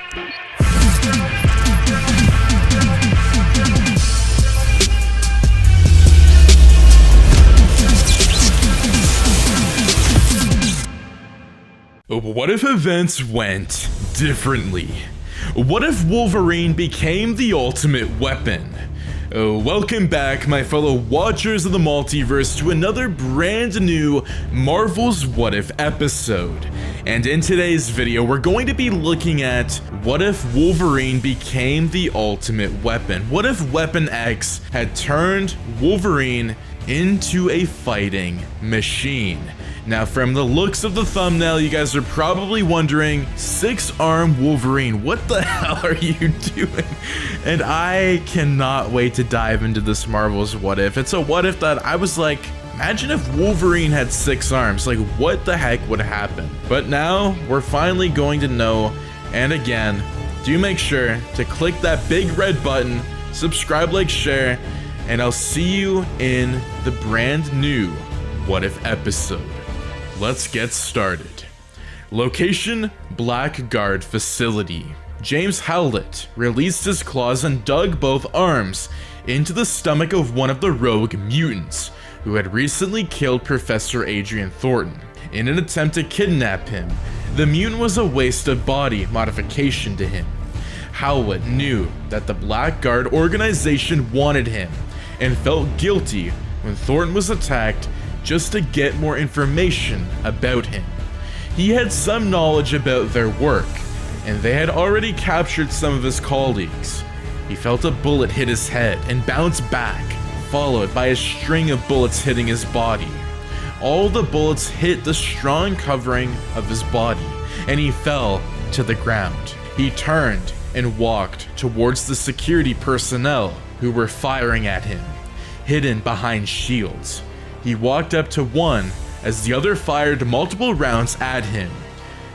What if events went differently? What if Wolverine became the ultimate weapon? Welcome back, my fellow watchers of the multiverse, to another brand new Marvel's What If episode. And in today's video, we're going to be looking at what if Wolverine became the ultimate weapon? What if Weapon X had turned Wolverine into a fighting machine? Now, from the looks of the thumbnail, you guys are probably wondering, 6-arm Wolverine, what the hell are you doing? And I cannot wait to dive into this Marvel's What If. It's a what if that I was like, imagine if Wolverine had 6 arms, like what the heck would happen? But now we're finally going to know. And again, do make sure to click that big red button, subscribe, like, share, and I'll see you in the brand new What If episode. Let's get started. Location: Blackguard Facility. James Howlett released his claws and dug both arms into the stomach of one of the rogue mutants who had recently killed Professor Adrian Thornton in an attempt to kidnap him. The mutant was a waste of body modification to him. Howlett knew that the Blackguard organization wanted him and felt guilty when Thornton was attacked, just to get more information about him. He had some knowledge about their work, and they had already captured some of his colleagues. He felt a bullet hit his head and bounce back, followed by a string of bullets hitting his body. All the bullets hit the strong covering of his body, and he fell to the ground. He turned and walked towards the security personnel who were firing at him, hidden behind shields. He walked up to one as the other fired multiple rounds at him.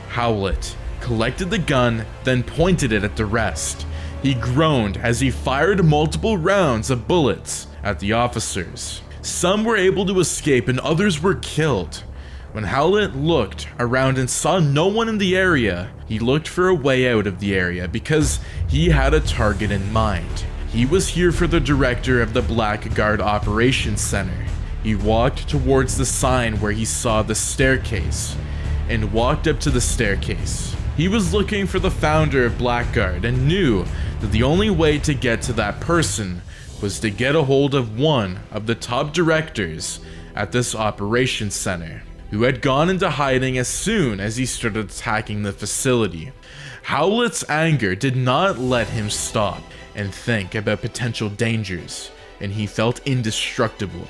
Howlett collected the gun, then pointed it at the rest. He groaned as he fired multiple rounds of bullets at the officers. Some were able to escape and others were killed. When Howlett looked around and saw no one in the area, he looked for a way out of the area because he had a target in mind. He was here for the director of the Blackguard Operations Center. He walked towards the sign where he saw the staircase and walked up to the staircase. He was looking for the founder of Blackguard and knew that the only way to get to that person was to get a hold of one of the top directors at this operations center, who had gone into hiding as soon as he started attacking the facility. Howlett's anger did not let him stop and think about potential dangers, and he felt indestructible.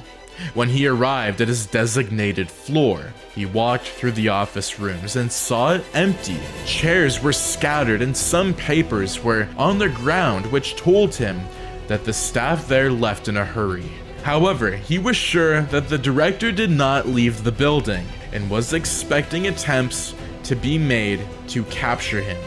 When he arrived at his designated floor, he walked through the office rooms and saw it empty. Chairs were scattered and some papers were on the ground, which told him that the staff there left in a hurry. However, he was sure that the director did not leave the building and was expecting attempts to be made to capture him.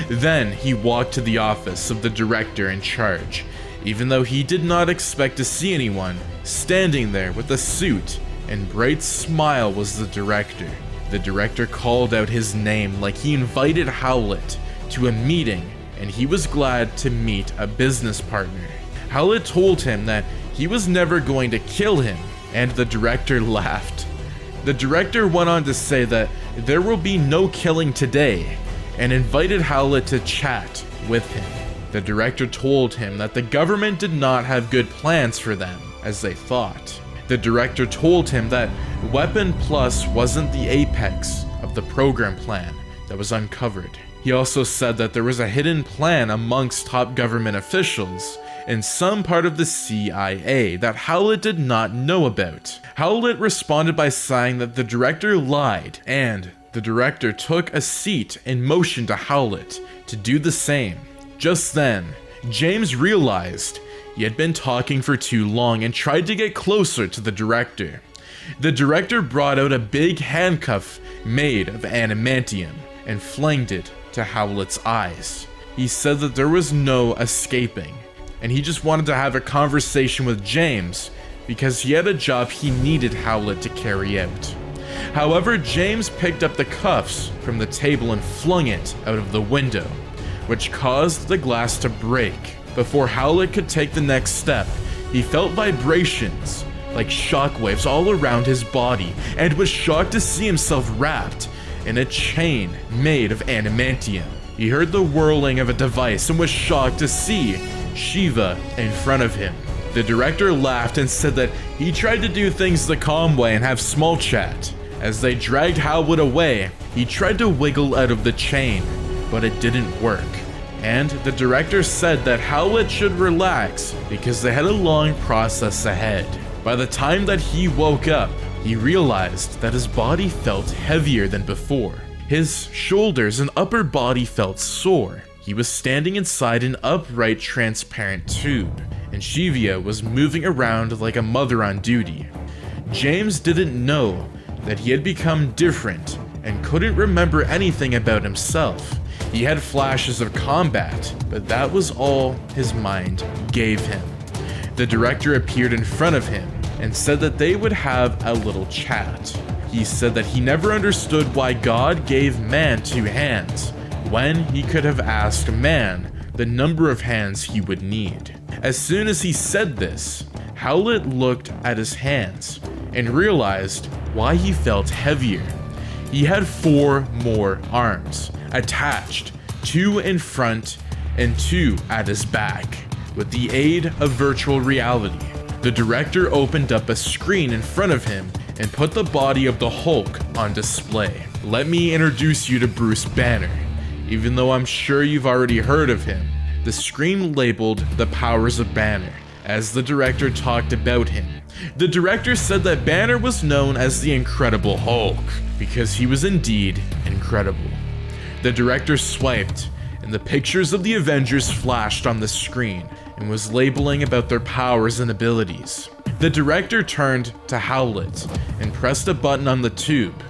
Then he walked to the office of the director in charge. Even though he did not expect to see anyone, standing there with a suit and bright smile was the director. The director called out his name like he invited Howlett to a meeting, and he was glad to meet a business partner. Howlett told him that he was never going to kill him, and the director laughed. The director went on to say that there will be no killing today, and invited Howlett to chat with him. The director told him that the government did not have good plans for them, as they thought. The director told him that Weapon Plus wasn't the apex of the program plan that was uncovered. He also said that there was a hidden plan amongst top government officials in some part of the CIA that Howlett did not know about. Howlett responded by saying that the director lied, and the director took a seat and motioned to Howlett to do the same. Just then, James realized he had been talking for too long and tried to get closer to the director. The director brought out a big handcuff made of adamantium and flinged it to Howlett's eyes. He said that there was no escaping, and he just wanted to have a conversation with James because he had a job he needed Howlett to carry out. However, James picked up the cuffs from the table and flung it out of the window. which caused the glass to break. Before Howlett could take the next step, he felt vibrations like shockwaves all around his body and was shocked to see himself wrapped in a chain made of adamantium. He heard the whirling of a device and was shocked to see Shiva in front of him. The director laughed and said that he tried to do things the calm way and have small chat. As they dragged Howlett away, he tried to wiggle out of the chain, but it didn't work. And the director said that Howlett should relax because they had a long process ahead. By the time that he woke up, he realized that his body felt heavier than before. His shoulders and upper body felt sore. He was standing inside an upright, transparent tube, and Shiva was moving around like a mother on duty. James didn't know that he had become different and couldn't remember anything about himself. He had flashes of combat, but that was all his mind gave him. The director appeared in front of him and said that they would have a little chat. He said that he never understood why God gave man 2 hands, when he could have asked man the number of hands he would need. As soon as he said this, Howlett looked at his hands and realized why he felt heavier. He had 4 more arms, attached, 2 in front and 2 at his back. With the aid of virtual reality, the director opened up a screen in front of him and put the body of the Hulk on display. Let me introduce you to Bruce Banner. Even though I'm sure you've already heard of him, the screen labeled the powers of Banner as the director talked about him. The director said that Banner was known as the Incredible Hulk because he was indeed incredible. The director swiped, and the pictures of the Avengers flashed on the screen and was labeling about their powers and abilities. The director turned to Howlett and pressed a button on the tube.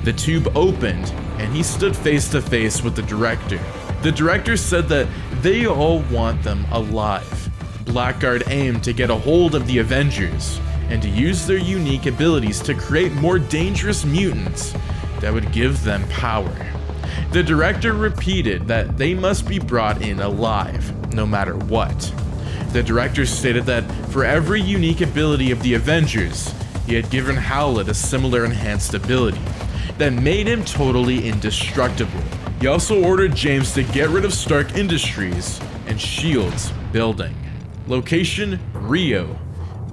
The tube opened, and he stood face to face with the director. The director said that they all want them alive. Blackguard aimed to get a hold of the Avengers and to use their unique abilities to create more dangerous mutants that would give them power. The director repeated that they must be brought in alive, no matter what. The director stated that for every unique ability of the Avengers, he had given Howlett a similar enhanced ability that made him totally indestructible. He also ordered James to get rid of Stark Industries and S.H.I.E.L.D's building. Location: Rio,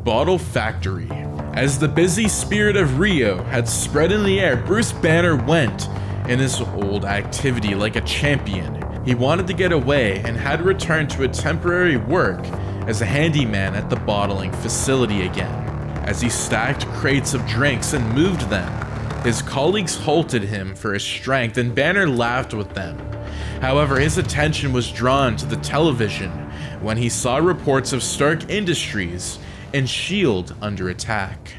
Bottle Factory. As the busy spirit of Rio had spread in the air, Bruce Banner went in his old activity like a champion. He wanted to get away and had returned to a temporary work as a handyman at the bottling facility again. As he stacked crates of drinks and moved them, his colleagues halted him for his strength and Banner laughed with them. However, his attention was drawn to the television when he saw reports of Stark Industries and S.H.I.E.L.D. under attack.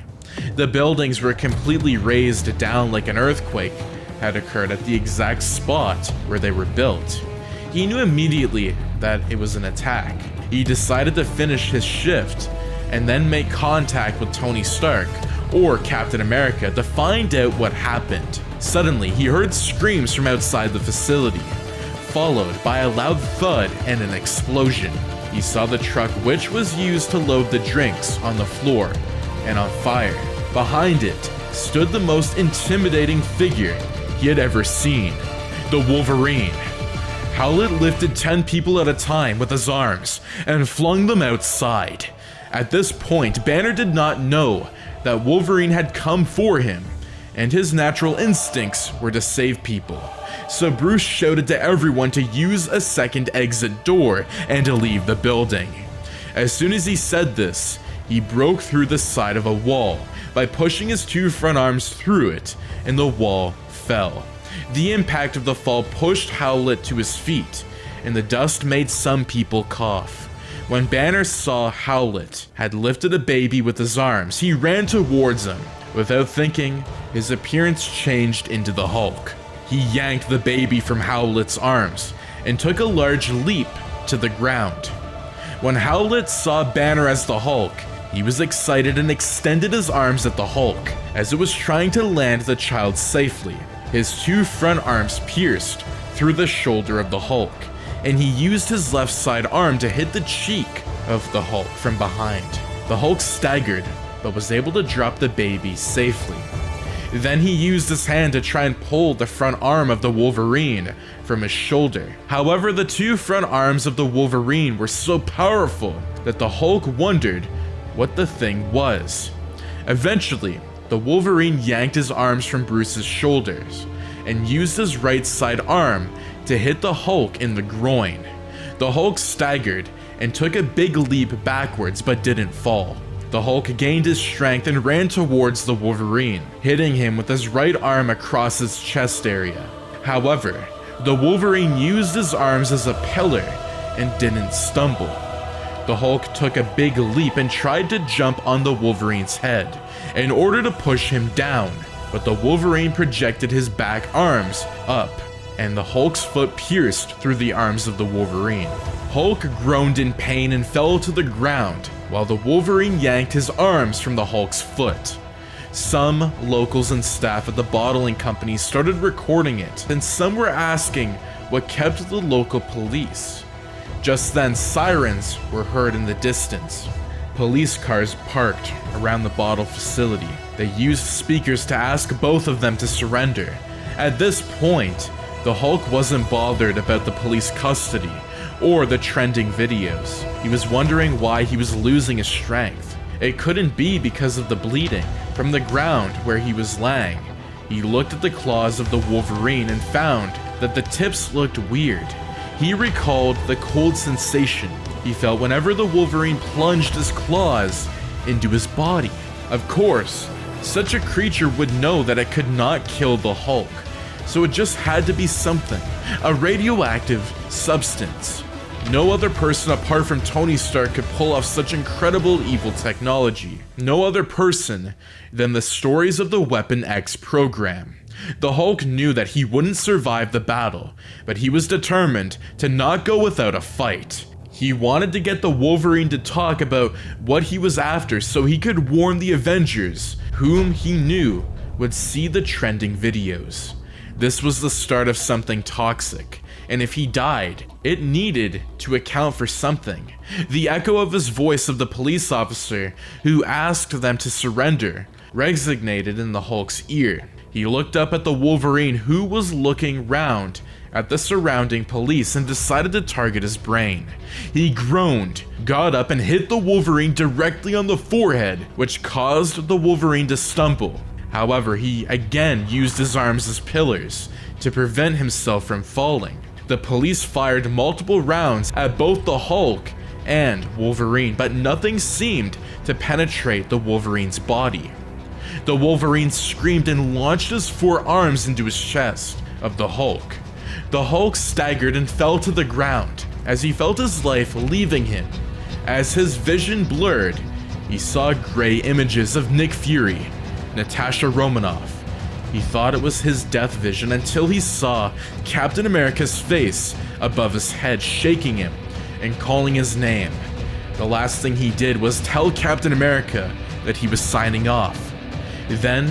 The buildings were completely razed down like an earthquake had occurred at the exact spot where they were built. He knew immediately that it was an attack. He decided to finish his shift and then make contact with Tony Stark or Captain America to find out what happened. Suddenly, he heard screams from outside the facility, followed by a loud thud and an explosion. He saw the truck which was used to load the drinks on the floor and on fire. Behind it stood the most intimidating figure he had ever seen, the Wolverine. Howlett lifted 10 people at a time with his arms and flung them outside. At this point, Banner did not know that Wolverine had come for him, and his natural instincts were to save people. So Bruce shouted to everyone to use a second exit door and to leave the building. As soon as he said this, he broke through the side of a wall by pushing his 2 front arms through it, and the wall fell. The impact of the fall pushed Howlett to his feet, and the dust made some people cough. When Banner saw Howlett had lifted a baby with his arms, he ran towards him. Without thinking, his appearance changed into the Hulk. He yanked the baby from Howlett's arms and took a large leap to the ground. When Howlett saw Banner as the Hulk, he was excited and extended his arms at the Hulk as it was trying to land the child safely. His 2 front arms pierced through the shoulder of the Hulk, and he used his left side arm to hit the cheek of the Hulk from behind. The Hulk staggered, but was able to drop the baby safely. Then he used his hand to try and pull the front arm of the Wolverine from his shoulder. However, the two front arms of the Wolverine were so powerful that the Hulk wondered what the thing was. Eventually, the Wolverine yanked his arms from Bruce's shoulders and used his right side arm to hit the Hulk in the groin. The Hulk staggered and took a big leap backwards but didn't fall. The Hulk gained his strength and ran towards the Wolverine, hitting him with his right arm across his chest area. However, the Wolverine used his arms as a pillar and didn't stumble. The Hulk took a big leap and tried to jump on the Wolverine's head in order to push him down, but the Wolverine projected his back arms up, and the Hulk's foot pierced through the arms of the Wolverine. Hulk groaned in pain and fell to the ground, while the Wolverine yanked his arms from the Hulk's foot. Some locals and staff at the bottling company started recording it, and some were asking what kept the local police. Just then, sirens were heard in the distance. Police cars parked around the bottle facility. They used speakers to ask both of them to surrender. At this point, the Hulk wasn't bothered about the police custody or the trending videos. He was wondering why he was losing his strength. It couldn't be because of the bleeding from the ground where he was laying. He looked at the claws of the Wolverine and found that the tips looked weird. He recalled the cold sensation he felt whenever the Wolverine plunged his claws into his body. Of course, such a creature would know that it could not kill the Hulk, so it just had to be something, a radioactive substance. No other person apart from Tony Stark could pull off such incredible evil technology. No other person than the stories of the Weapon X program. The Hulk knew that he wouldn't survive the battle, but he was determined to not go without a fight. He wanted to get the Wolverine to talk about what he was after so he could warn the Avengers, whom he knew would see the trending videos. This was the start of something toxic, and if he died, it needed to account for something. The echo of his voice of the police officer who asked them to surrender resonated in the Hulk's ear. He looked up at the Wolverine, who was looking round at the surrounding police, and decided to target his brain. He groaned, got up, and hit the Wolverine directly on the forehead, which caused the Wolverine to stumble. However, he again used his arms as pillars to prevent himself from falling. The police fired multiple rounds at both the Hulk and Wolverine, but nothing seemed to penetrate the Wolverine's body. The Wolverine screamed and launched his forearms into his chest of the Hulk. The Hulk staggered and fell to the ground as he felt his life leaving him. As his vision blurred, he saw gray images of Nick Fury, Natasha Romanoff. He thought it was his death vision until he saw Captain America's face above his head, shaking him and calling his name. The last thing he did was tell Captain America that he was signing off. Then,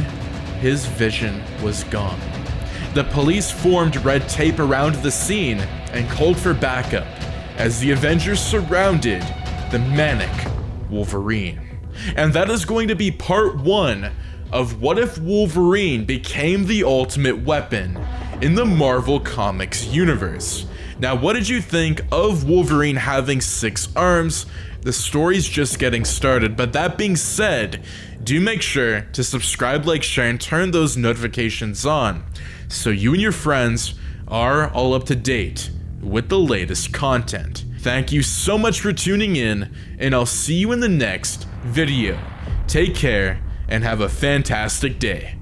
his vision was gone. The police formed red tape around the scene and called for backup as the Avengers surrounded the manic Wolverine. And that is going to be part 1 of what if Wolverine became the ultimate weapon in the Marvel Comics universe. Now, what did you think of Wolverine having 6 arms? The story's just getting started, but that being said, do make sure to subscribe, like, share, and turn those notifications on so you and your friends are all up to date with the latest content. Thank you so much for tuning in, and I'll see you in the next video. Take care and have a fantastic day.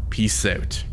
Peace out.